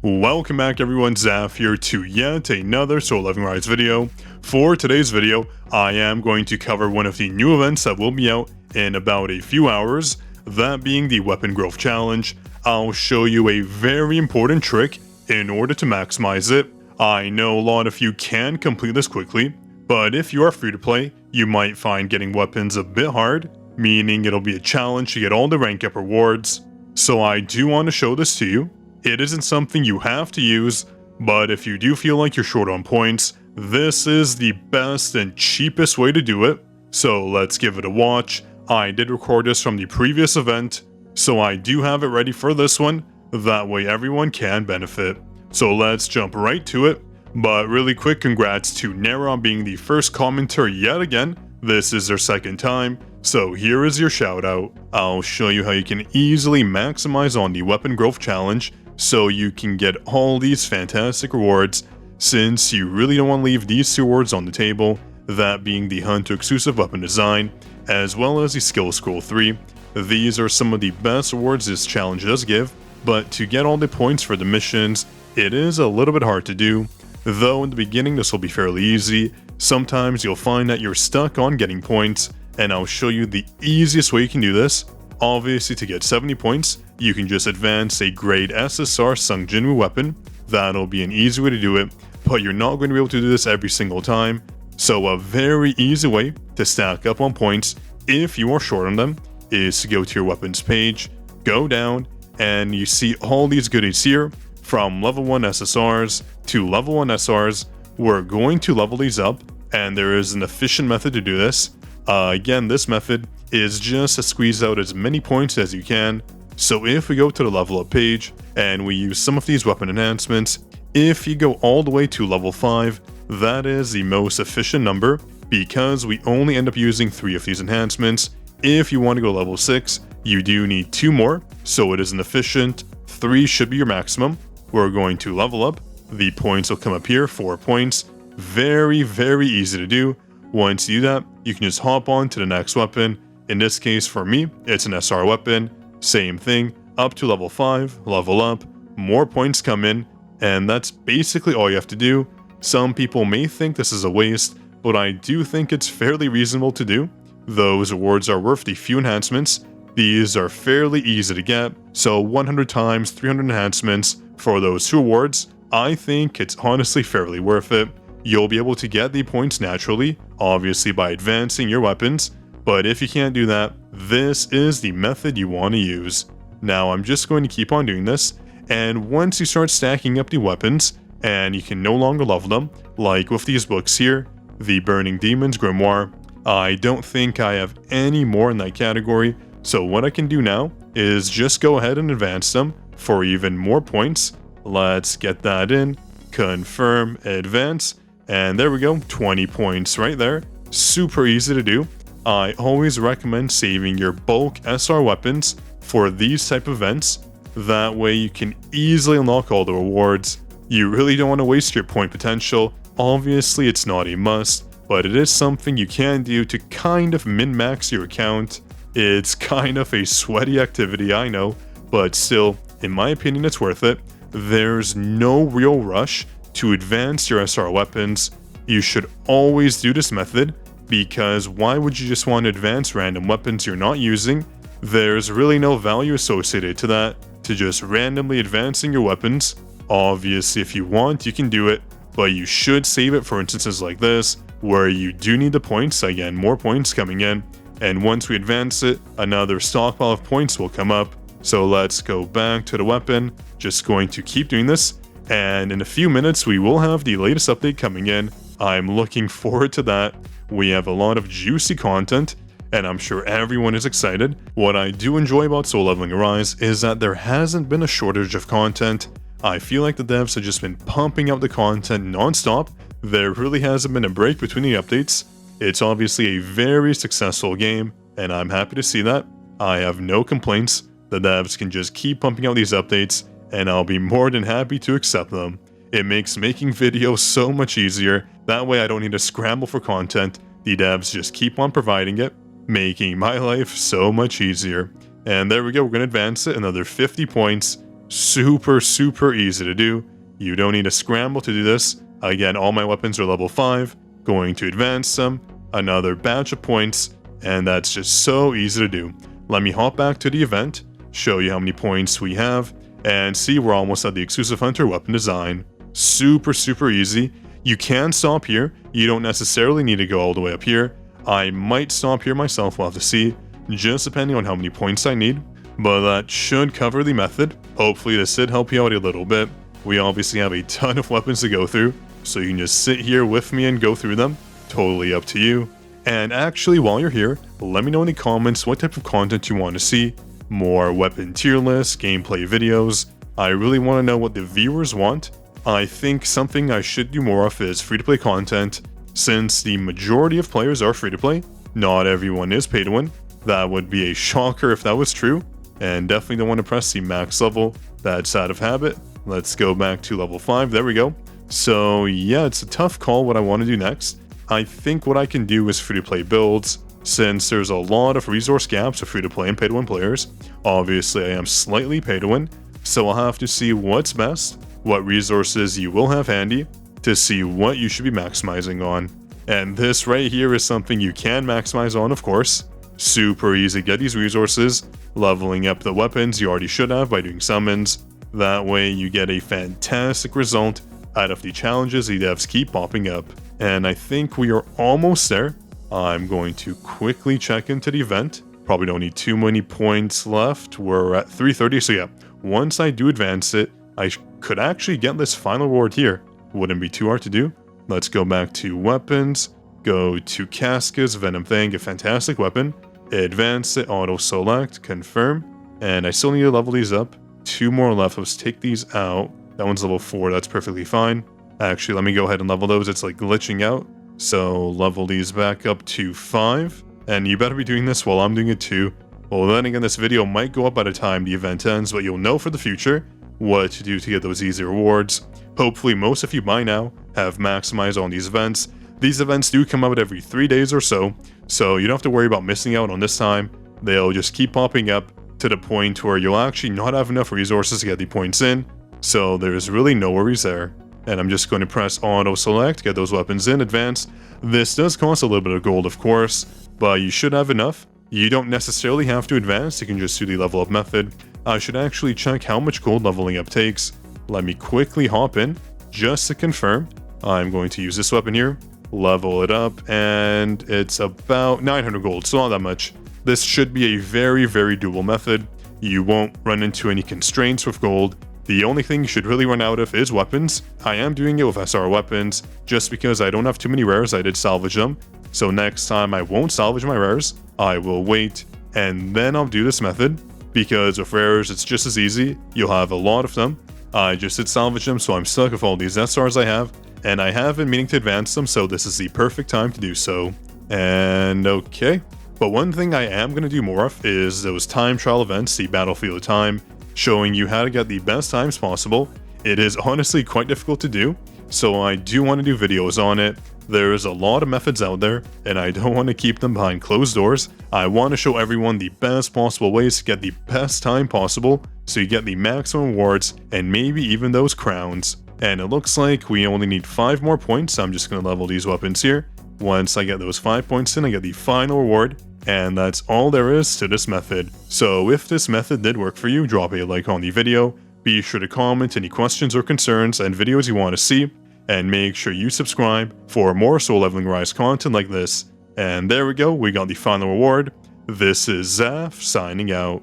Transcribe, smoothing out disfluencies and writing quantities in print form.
Welcome back everyone, Zaf here to yet another Solo Leveling Rise video. For today's video, I am going to cover one of the new events that will be out in about a few hours, that being the Weapon Growth Challenge. I'll show you a very important trick in order to maximize it. I know a lot of you can complete this quickly, but if you are free to play, you might find getting weapons a bit hard, meaning it'll be a challenge to get all the rank up rewards. So I do want to show this to you. It isn't something you have to use, but if you do feel like you're short on points, this is the best and cheapest way to do it. So let's give it a watch. I did record this from the previous event, so I do have it ready for this one. That way everyone can benefit. So let's jump right to it. But really quick, congrats to Nara on being the first commenter yet again. This is their second time, so here is your shout out. I'll show you how you can easily maximize on the Weapon Growth Challenge so you can get all these fantastic rewards, since you really don't want to leave these two rewards on the table, that being the Hunter exclusive weapon design, as well as the Skill Scroll 3. These are some of the best rewards this challenge does give, but to get all the points for the missions, it is a little bit hard to do. Though in the beginning this will be fairly easy, sometimes you'll find that you're stuck on getting points, and I'll show you the easiest way you can do this. Obviously, to get 70 points, you can just advance a grade SSR Sung Jinwoo weapon. That'll be an easy way to do it, but you're not going to be able to do this every single time. So a very easy way to stack up on points, if you are short on them, is to go to your weapons page, go down, and you see all these goodies here, from level 1 SSRs to level 1 SRs. We're going to level these up, and there is an efficient method to do this. Again, this method is just to squeeze out as many points as you can. So if we go to the level up page and we use some of these weapon enhancements, if you go all the way to level 5, that is the most efficient number, because we only end up using 3 of these enhancements. If you want to go level 6, you do need 2 more, so it isn't efficient. 3 should be your maximum. We're going to level up. The points will come up here, 4 points. Very, very easy to do. Once you do that, you can just hop on to the next weapon. In this case, for me, it's an SR weapon. Same thing, up to level 5, level up, more points come in, and that's basically all you have to do. Some people may think this is a waste, but I do think it's fairly reasonable to do. Those rewards are worth the few enhancements. These are fairly easy to get, so 100 times 300 enhancements for those 2 rewards. I think it's honestly fairly worth it. You'll be able to get the points naturally, obviously by advancing your weapons, but if you can't do that, this is the method you want to use. Now I'm just going to keep on doing this, and once you start stacking up the weapons, and you can no longer level them, like with these books here, the Burning Demons Grimoire, I don't think I have any more in that category, so what I can do now is just go ahead and advance them for even more points. Let's get that in, confirm, advance, and there we go, 20 points right there. Super easy to do. I always recommend saving your bulk SR weapons for these type of events. That way you can easily unlock all the rewards. You really don't want to waste your point potential. Obviously it's not a must, but it is something you can do to kind of min-max your account. It's kind of a sweaty activity, I know, but still, in my opinion, it's worth it. There's no real rush to advance your SR weapons. You should always do this method, because why would you just want to advance random weapons you're not using? There's really no value associated to that, to just randomly advancing your weapons. Obviously, if you want, you can do it, but you should save it for instances like this, where you do need the points. Again, more points coming in, and once we advance it, another stockpile of points will come up. So let's go back to the weapon, just going to keep doing this, and in a few minutes we will have the latest update coming in. I'm looking forward to that. We have a lot of juicy content, and I'm sure everyone is excited. What I do enjoy about Solo Leveling Rise is that there hasn't been a shortage of content. I feel like the devs have just been pumping out the content non-stop. There really hasn't been a break between the updates. It's obviously a very successful game, and I'm happy to see that. I have no complaints. The devs can just keep pumping out these updates, and I'll be more than happy to accept them. It makes making videos so much easier. That way I don't need to scramble for content. The devs just keep on providing it, making my life so much easier. And there we go, we're going to advance it another 50 points. super easy to do. You don't need to scramble to do this. Again, all my weapons are level 5. Going to advance them, another batch of points, and that's just so easy to do. Let me hop back to the event, show you how many points we have, and see we're almost at the exclusive hunter weapon design. Super easy. You can stop here. You don't necessarily need to go all the way up here. I might stop here myself, we'll have to see, just depending on how many points I need. But that should cover the method. Hopefully this did help you out a little bit. We obviously have a ton of weapons to go through, so you can just sit here with me and go through them. Totally up to you. And actually, while you're here, let me know in the comments what type of content you want to see. More weapon tier lists, gameplay videos. I really want to know what the viewers want. I think something I should do more of is free-to-play content. Since the majority of players are free-to-play, not everyone is pay-to-win. That would be a shocker if that was true. And definitely don't want to press the max level. That's out of habit. Let's go back to level 5. There we go. So yeah, it's a tough call what I want to do next. I think what I can do is free-to-play builds. Since there's a lot of resource gaps of free-to-play and pay-to-win players, obviously I am slightly pay-to-win, so I'll have to see what's best, what resources you will have handy, to see what you should be maximizing on. And this right here is something you can maximize on, of course. Super easy to get these resources, leveling up the weapons you already should have by doing summons. That way you get a fantastic result out of the challenges the devs keep popping up. And I think we are almost there. I'm going to quickly check into the event. Probably don't need too many points left. We're at 330, so yeah, once I do advance it, I could actually get this final reward here. Wouldn't be too hard to do. Let's go back to weapons, go to Casca's Venom Thing, a fantastic weapon. Advance it, auto select, confirm, and I still need to level these up. 2 more left. Let's take these out. That one's level 4, that's perfectly fine. Actually, let me go ahead and level those. It's like glitching out. So level these back up to 5. And you better be doing this while I'm doing it too. Well, then again, this video might go up by the time the event ends, but you'll know for the future what to do to get those easy rewards. Hopefully most of you by now have maximized on these events. These events do come out every 3 days or so you don't have to worry about missing out on this time. They'll just keep popping up to the point where you'll actually not have enough resources to get the points in, so there's really no worries there. And I'm just going to press auto select, get those weapons in, advance. This does cost a little bit of gold, of course, but you should have enough. You don't necessarily have to advance, you can just do the level up method. I should actually check how much gold leveling up takes. Let me quickly hop in, just to confirm. I'm going to use this weapon here, level it up, and it's about 900 gold, so not that much. This should be a very doable method. You won't run into any constraints with gold. The only thing you should really run out of is weapons. I am doing it with SR weapons, just because I don't have too many rares. I did salvage them, so next time I won't salvage my rares. I will wait, and then I'll do this method, because with rares it's just as easy. You'll have a lot of them. I just did salvage them, so I'm stuck with all these SRs I have, and I have been meaning to advance them, so this is the perfect time to do so. And okay. But one thing I am going to do more of is those time trial events, the Battlefield Time, showing you how to get the best times possible. It is honestly quite difficult to do, so I do want to do videos on it. There's a lot of methods out there, and I don't want to keep them behind closed doors. I want to show everyone the best possible ways to get the best time possible, so you get the maximum rewards, and maybe even those crowns. And it looks like we only need 5 more points. I'm just going to level these weapons here. Once I get those 5 points in, I get the final reward. And that's all there is to this method. So if this method did work for you, drop a like on the video. Be sure to comment any questions or concerns and videos you want to see. And make sure you subscribe for more Soul Leveling Rise content like this. And there we go, we got the final reward. This is Zaf signing out.